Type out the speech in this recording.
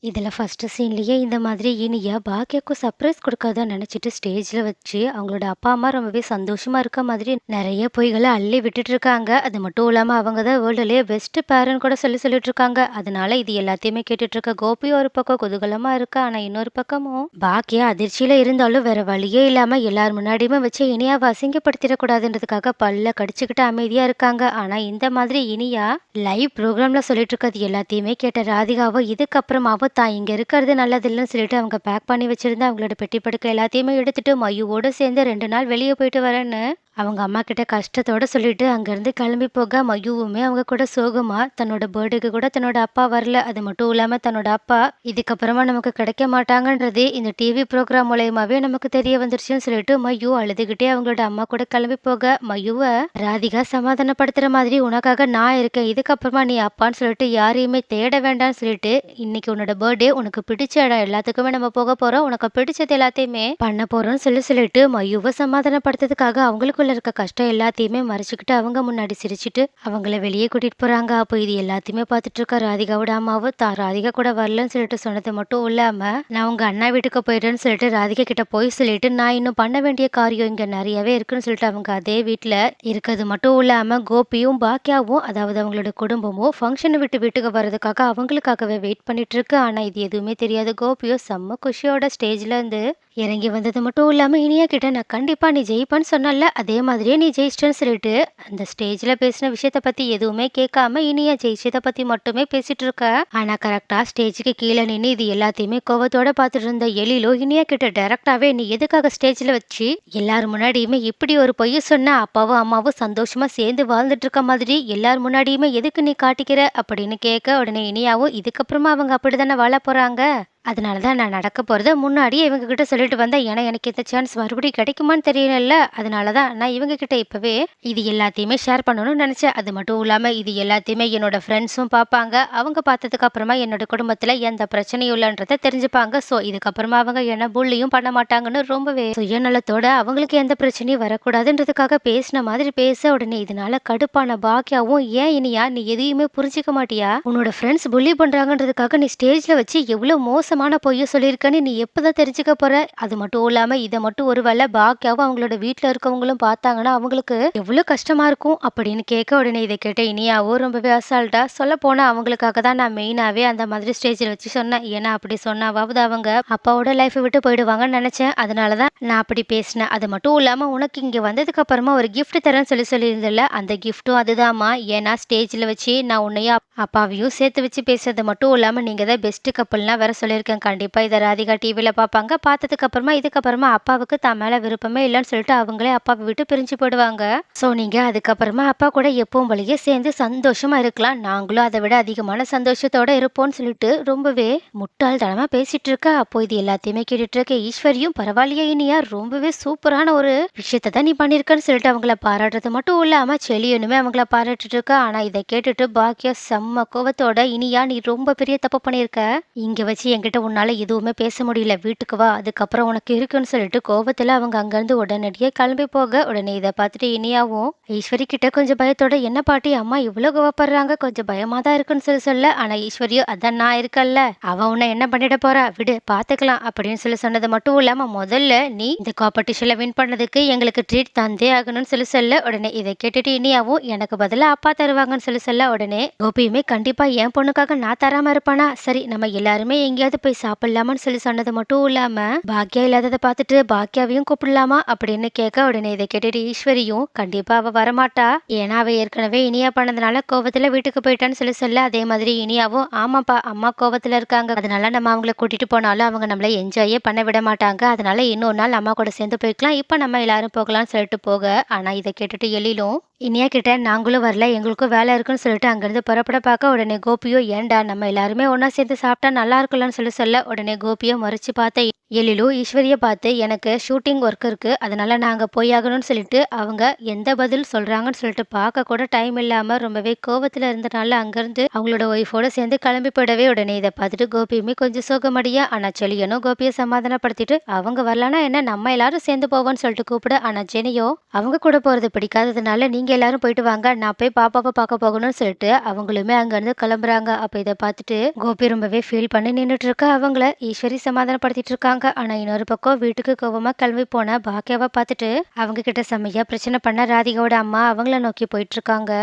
இதுல ஃபர்ஸ்ட் சீன்லயே இந்த மாதிரி இனியா பாக்கியாக்கும் சர்ப்ரைஸ் குடுக்காதா நெனச்சுட்டு ஸ்டேஜ்ல வச்சு, அவங்களோட அப்பா, அம்மா ரொம்பவே சந்தோஷமா இருக்க மாதிரி நெறைய பொய்கள அள்ளி விட்டுட்டு இருக்காங்க. அது மட்டும் இல்லாம அவங்க தான் வேர்ல்டுலயே பெஸ்ட் பேரன்னு கூட சொல்லிட்டு இருக்காங்க. அதனால இது எல்லாத்தையுமே கேட்டுட்டு இருக்க கோபி ஒரு பக்கம் குதூகலமா இருக்கா. ஆனா இன்னொரு பக்கமும் பாக்கியா அதிர்ச்சியில இருந்தாலும் வேற வழியே இல்லாம எல்லார் முன்னாடியுமே வச்சு இனியாவ அசிங்கப்படுத்திடக் கூடாதுன்றதுக்காக பல்ல கடிச்சுக்கிட்டு அமைதியா இருக்காங்க. ஆனா இந்த மாதிரி இனியா லைவ் ப்ரோகிராம்ல சொல்லிட்டு இருக்கிறது எல்லாத்தையுமே கேட்ட ராதிகாவோ இதுக்கப்புறமாவோ தான் இங்க இருக்கிறது நல்லதில்லன்னு சொல்லிட்டு அவங்க பேக் பண்ணி வச்சிருந்த அவங்களோட பெட்டி படுக்கை எல்லாத்தையுமே எடுத்துட்டு மயுவோட சேர்ந்து 2 நாள் வெளியே போயிட்டு வரேன்னு அவங்க அம்மா கிட்ட கஷ்டத்தோட சொல்லிட்டு அங்கேருந்து கிளம்பி போக மயுவுமே அவங்க கூட சோகமா தன்னோட பர்த்டேக்கு கூட தன்னோட அப்பா வரல. அது மட்டும் இல்லாம தன்னோட அப்பா இதுக்கப்புறமா நமக்கு கிடைக்க மாட்டாங்கன்றது இந்த டிவி ப்ரோக்ராம் மூலயமாவே நமக்கு தெரிய வந்துருச்சுன்னு சொல்லிட்டு மயு அழுதுகிட்டே அவங்களோட அம்மா கூட கிளம்பி போக மயுவை ராதிகா சமாதானப்படுத்துற மாதிரி உனக்காக நான் இருக்கேன், இதுக்கப்புறமா நீ அப்பான்னு சொல்லிட்டு யாரையுமே தேட வேண்டாம்னு சொல்லிட்டு இன்னைக்கு உன்னோட பர்த்டே, உனக்கு பிடிச்ச இடம் எல்லாத்துக்குமே நம்ம போக போறோம், உனக்கு பிடிச்சது எல்லாத்தையுமே பண்ண போறோம்னு சொல்லிட்டு மயுவை சமாதானப்படுத்துறதுக்காக அவங்களுக்குள்ள இருக்க கஷ்டம் எல்லாத்தையுமே மறைச்சுக்கிட்டு அவங்க முன்னாடி சிரிச்சுட்டு அவங்கள வெளியே கூட்டிட்டு போறாங்க. அப்போ இது எல்லாத்தையுமே பார்த்துட்டு இருக்க ராதிகாவோட அம்மாவும் தான் ராதிகா கூட வரலன்னு சொல்லிட்டு சொன்னது மட்டும் இல்லாம நான் உங்க அண்ணா வீட்டுக்கு போயிடுறேன்னு சொல்லிட்டு ராதிகா கிட்ட போய் சொல்லிட்டு நான் இன்னும் பண்ண வேண்டிய காரியம் இங்க நிறையவே இருக்குன்னு சொல்லிட்டு அவங்க அதே வீட்டுல இருக்கிறது மட்டும் இல்லாம கோபியும் பாக்கியாவும் அதாவது அவங்களோட குடும்பமும் ஃபங்க்ஷனை விட்டு வீட்டுக்கு வர்றதுக்காக அவங்களுக்காகவே வெயிட் பண்ணிட்டு இருக்கு. ஆனா இது எதுவுமே தெரியாத கோபியோ செம்ம குஷியோட ஸ்டேஜ்ல இருந்து இறங்கி வந்தது மட்டும் இல்லாம இனியா கிட்ட நான் கண்டிப்பா நீ ஜெயிப்பான்னு சொன்னல, அதே மாதிரியே நீ ஜெயிச்சிட்டேன்னு சொல்லிட்டு அந்த ஸ்டேஜ்ல பேசின விஷயத்த பத்தி எதுவுமே கேட்காம இனியா ஜெயிச்சதை பத்தி மட்டுமே பேசிட்டு இருக்க. ஆனா கரெக்டா ஸ்டேஜுக்கு கீழே நின்று இது எல்லாத்தையுமே கோவத்தோட பார்த்துட்டு இருந்த எழிலோ இனியா கிட்ட டைரக்டாவே நீ எதுக்காக ஸ்டேஜ்ல வச்சு எல்லாரும் முன்னாடியுமே இப்படி ஒரு பொய்ய சொன்ன, அப்பாவும் அம்மாவும் சந்தோஷமா சேர்ந்து வாழ்ந்துட்டு இருக்க மாதிரி எல்லார் முன்னாடியுமே எதுக்கு நீ காட்டிக்கிற அப்படின்னு கேட்க உடனே இனியாவும் இதுக்கப்புறமா அவங்க அப்படித்தானே வாழ போறாங்க, அதனால தான் நான் நடக்க போறத முன்னாடியே இவங்க கிட்ட சொல்லிட்டு வந்தேன். ஏன்னா எனக்கு இந்த சான்ஸ் மறுபடியும் கிடைக்குமான்னு தெரியலல்ல, அதனால தான் நான் இவங்க கிட்ட இப்பவே இது எல்லாத்தையுமே ஷேர் பண்ணணும்னு நினைச்சேன். அது மட்டும் இல்லாம இது எல்லாத்தையுமே என்னோட ஃப்ரெண்ட்ஸும் பார்ப்பாங்க. அவங்க பார்த்ததுக்கு அப்புறமா என்னோட குடும்பத்துல எந்த பிரச்சனையும் இல்லைன்றதை தெரிஞ்சுப்பாங்க. ஸோ இதுக்கப்புறமா அவங்க என்ன புள்ளியும் பண்ண மாட்டாங்கன்னு ரொம்பவே சுயநலத்தோட அவங்களுக்கு எந்த பிரச்சனையும் வரக்கூடாதுன்றதுக்காக பேசின மாதிரி பேச உடனே இதனால கடுப்பான பாக்கியாவும் ஏன் இனியா நீ எதையுமே புரிஞ்சிக்க மாட்டியா, உன்னோட ஃப்ரெண்ட்ஸ் புள்ளி பண்றாங்கன்றதுக்காக நீ ஸ்டேஜ்ல வச்சு எவ்வளவு மோசமான பொய்ய சொல்லியிருக்கேன்னு நீ எப்பதான் தெரிஞ்சுக்க போற, அது மட்டும் இல்லாம இதை மட்டும் ஒருவேளை பாக்கியாவும் அவங்களோட வீட்டுல இருக்கவங்களும் பார்த்தாங்கன்னா அவங்களுக்கு எவ்வளவு கஷ்டமா இருக்கும் அப்படின்னு கேட்க உடனே இதை கேட்ட இனியாவோ ரொம்பவே அசால்ட்டா சொல்ல போனா அவங்களுக்காக தான் நான் மெயினாவே அந்த மாதிரி ஸ்டேஜில் வச்சு சொன்னேன். ஏன்னா அப்படி சொன்னாவது அவங்க அப்பாவோட லைஃபை விட்டு போயிடுவாங்கன்னு நினைச்சேன், அதனாலதான் நான் அப்படி பேசினேன். அது மட்டும் இல்லாம உனக்கு இங்க வந்ததுக்கு அப்புறமா ஒரு கிஃப்ட் தரேன்னு சொல்லியிருந்தல, அந்த கிஃப்ட்டும் அதுதாம்மா. ஏன்னா ஸ்டேஜ்ல வச்சு நான் உன்னையும் அப்பாவையும் சேர்த்து வச்சு பேசுறது மட்டும் இல்லாம நீங்க தான் பெஸ்ட் கப்பல்னா வேற சொல்லியிருக்கேன். கண்டிப்பா இதை ராதிகா டிவியில பார்ப்பாங்க. பார்த்ததுக்கு அப்புறமா இதுக்கப்புறமா அப்பாவுக்கு தான் மேல விருப்பமே இல்லைன்னு சொல்லிட்டு அவங்களே அப்பாவை விட்டு பிரிஞ்சு போயிடுவாங்க. ஸோ நீங்க அதுக்கப்புறமா அப்பா கூட எப்பவும் வழியே சேர்ந்து சந்தோஷமா இருக்கலாம், நாங்களும் அதை விட அதிகமான சந்தோஷத்தோட இருப்போம்னு சொல்லிட்டு ரொம்பவே முட்டாள்தனமா பேசிட்டு இருக்க. அப்போ இது எல்லாத்தையுமே கேட்டுட்டு இருக்க ஈஸ்வரியும் பரவாயில்லையே இனியா ரொம்பவே சூப்பரான ஒரு விஷயத்தை தான் நீ பண்ணியிருக்கன்னு சொல்லிட்டு அவங்கள பாராட்டுறது மட்டும் இல்லாம செலியனுமே அவங்கள பாராட்டிட்டு இருக்க. ஆனா இதை கேட்டுட்டு பாக்கியா செம்ம கோவத்தோட இனியா நீ ரொம்ப பெரிய தப்பு பண்ணியிருக்க, இங்க வச்சு என்கிட்ட உன்னால எதுவுமே பேச முடியல, வீட்டுக்கு வா அதுக்கப்புறம் உனக்கு இருக்குன்னு சொல்லிட்டு கோவத்துல அவங்க அங்கிருந்து உடனடியே கிளம்பி போக உடனே இதை பார்த்துட்டு இனியாவும் ஈஸ்வரி கிட்ட கொஞ்சம் பயத்தோட என்ன பாட்டி அம்மா இவ்வளவு கோவப்படுறாங்க, கொஞ்சம் பயமா தான் இருக்குன்னு சொல்ல. ஆனா ஈஸ்வரியோ அதான் நான் இருக்கல்ல, அவ உன்னை என்ன பண்ணிட போறா விடு பாத்துக்கலாம் அப்படின்னு சொன்னது மட்டும் இல்லாம முதல்ல நீ இந்த காம்படிஷன்ல வின் பண்ணதுக்கு எங்களுக்கு ட்ரீட் தந்தே ஆகணும்னு சொல்ல. உடனே இதை கேட்டுட்டு இனியாவும் எனக்கு பதிலா அப்பா தருவாங்கன்னு சொல்ல. உடனே கோபியுமே கண்டிப்பா என் பொண்ணுக்காக நான் தராம இருப்பானா, சரி நம்ம எல்லாருமே எங்கேயாவது போய் சாப்பிடலாமான்னு சொன்னது மட்டும் இல்லாம பாக்கியா இல்லாததை பார்த்துட்டு பாக்கியாவையும் கூப்பிடலாமா அப்படின்னு கேட்க உடனே இதை கேட்டுட்டு ஈஸ்வரியும் கண்டிப்பா அவ வரமாட்டா, ஏன்னா அவ ஏற்கனவே இனியா பண்ணதுனால கோவத்துல வீட்டுக்கு போயிட்டான்னு சொல்ல. அதே மாதிரி இனியாவும் ஆமாப்பா அம்மா கோவத்துல இருக்காங்க, அதனால நம்ம அவங்கள கூட்டிட்டு போனாலும் அவங்க நம்மள என்ஜாயே பண்ண விட மாட்டாங்க, அதனால இன்னொரு நாள் அம்மா கூட சேர்ந்து போய்க்கலாம், இப்ப நம்ம எல்லாரும் போகலாம்னு சொல்லிட்டு போக. ஆனா இதை கேட்டுட்டு எழிலும் இனியா கிட்ட நாங்களும் வரல எங்களுக்கும் வேலை இருக்குன்னு சொல்லிட்டு அங்கிருந்து புறப்பட பார்க்க உடனே கோபியோ ஏன்டா நம்ம எல்லாருமே ஒன்னா சேர்ந்து சாப்பிட்டா நல்லா இருக்கும்லன்னு சொல்ல. உடனே கோபியை மறைச்சு பார்த்த எழிலு ஈஸ்வரிய பார்த்து எனக்கு ஷூட்டிங் ஒர்க் இருக்கு, அதனால நாங்க போயாகணும்னு சொல்லிட்டு அவங்க எந்த பதில் சொல்றாங்கன்னு சொல்லிட்டு பார்க்க கூட டைம் இல்லாம ரொம்பவே கோவத்துல இருந்தனால அங்கிருந்து அவங்களோட ஒய்ஃபோட சேர்ந்து கிளம்பி போயிடவே. உடனே இதை பார்த்துட்டு கோபியுமே கொஞ்சம் சோகமடியா, ஆனா செலியனும் கோபியை சமாதானப்படுத்திட்டு அவங்க வரலன்னா என்ன நம்ம எல்லாரும் சேர்ந்து போவோம்னு சொல்லிட்டு கூப்பிட. ஆனா ஜெனியோ அவங்க கூட போறது பிடிக்காததுனால நீங்க நீங்க எல்லாரும் போயிட்டு வாங்க. நான் போய் பாப்பாவ பார்க்க போகணும்னு சொல்லிட்டு அவங்களுமே அங்கருந்து கிளம்புறாங்க. அப்ப இத பார்த்துட்டு கோபி ரொம்பவே ஃபீல் பண்ணி நின்னுட்டு இருக்க அவங்கள ஈஸ்வரி சமாதானப்படுத்திட்டு இருக்காங்க. ஆனா இன்னொரு பக்கம் வீட்டுக்கு கோவமா கிளம்பி போன பாக்கியாவ பார்த்துட்டு அவங்க கிட்ட செம்மையா பிரச்சனை பண்ண ராதிகாவோட அம்மா அவங்கள நோக்கி போயிட்டு இருக்காங்க.